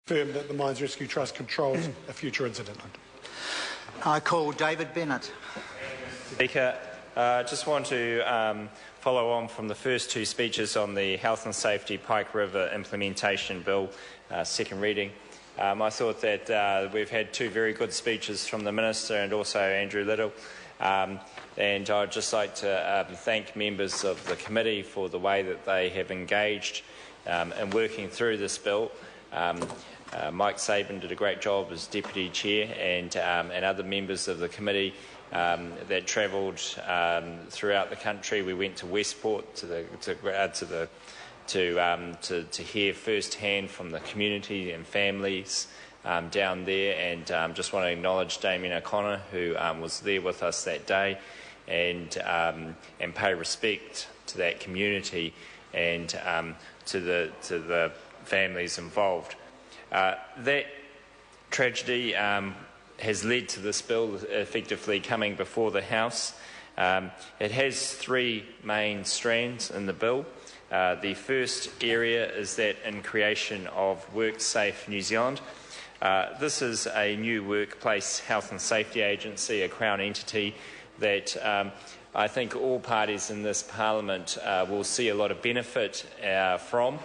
confirm that the Mines Rescue Trust controls a future incident. I call David Bennett. Speaker, I just want to follow on from the first two speeches on the Health and Safety Pike River Implementation Bill, second reading. I thought that we've had two very good speeches from the Minister and also Andrew Little. And I'd just like to thank members of the committee for the way that they have engaged in working through this bill. Mike Sabin did a great job as Deputy Chair, and other members of the committee that travelled throughout the country. We went to Westport to hear firsthand from the community and families down there, and just want to acknowledge Damien O'Connor, who was there with us that day, and pay respect to that community and to the families involved. That tragedy has led to this bill effectively coming before the House. It has three main strands in the bill. The first area is that in creation of WorkSafe New Zealand. This is a new workplace health and safety agency, a Crown entity that I think all parties in this Parliament will see a lot of benefit from.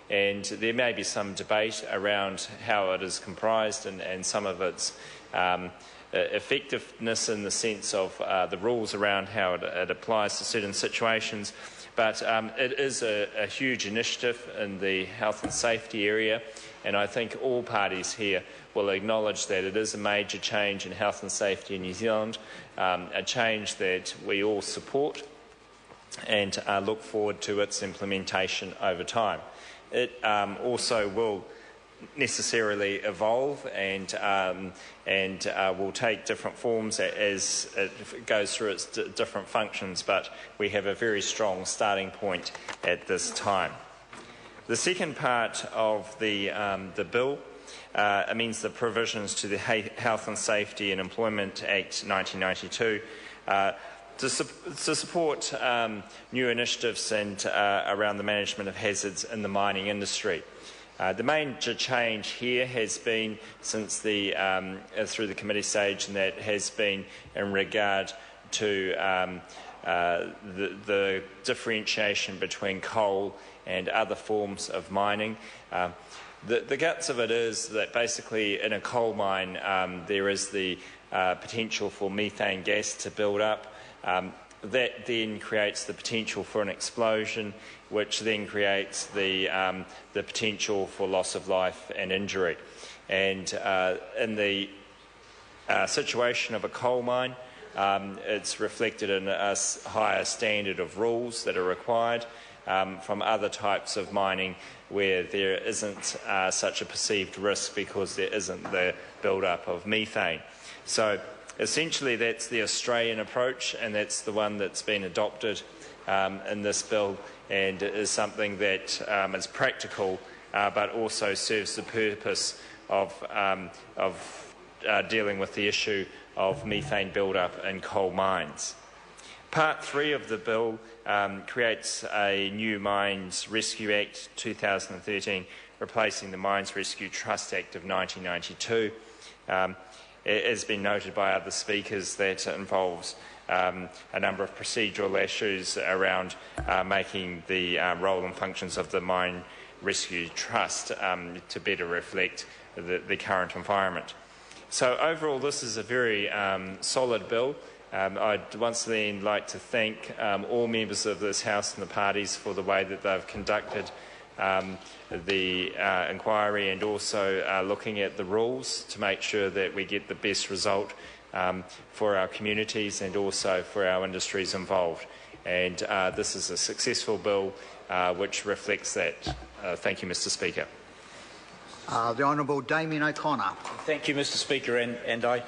And there may be some debate around how it is comprised and some of its effectiveness in the sense of the rules around how it applies to certain situations. But it is a huge initiative in the health and safety area, and I think all parties here will acknowledge that it is a major change in health and safety in New Zealand, a change that we all support and look forward to its implementation over time. It also will necessarily evolve and will take different forms as it goes through its different functions, but we have a very strong starting point at this time. The second part of the bill amends the provisions to the Health and Safety and Employment Act 1992 to support new initiatives and around the management of hazards in the mining industry. The major change here has been since through the committee stage, and that has been in regard to the differentiation between coal and other forms of mining. The guts of it is that basically in a coal mine there is the potential for methane gas to build up. That then creates the potential for an explosion, which then creates the potential for loss of life and injury. And in the situation of a coal mine, it's reflected in a higher standard of rules that are required from other types of mining where there isn't such a perceived risk because there isn't the build-up of methane. So essentially that's the Australian approach, and that's the one that's been adopted in this bill, and is something that is practical but also serves the purpose of dealing with the issue of methane build-up in coal mines. Part 3 of the bill creates a new Mines Rescue Act 2013, replacing the Mines Rescue Trust Act of 1992. It has been noted by other speakers that it involves a number of procedural issues around making the role and functions of the Mine Rescue Trust to better reflect the current environment. So overall, this is a very solid bill. I'd once again like to thank all members of this House and the parties for the way that they've conducted the inquiry, and also looking at the rules to make sure that we get the best result for our communities and also for our industries involved. And this is a successful bill which reflects that. Thank you, Mr. Speaker. The Honourable Damien O'Connor. Thank you, Mr. Speaker, and I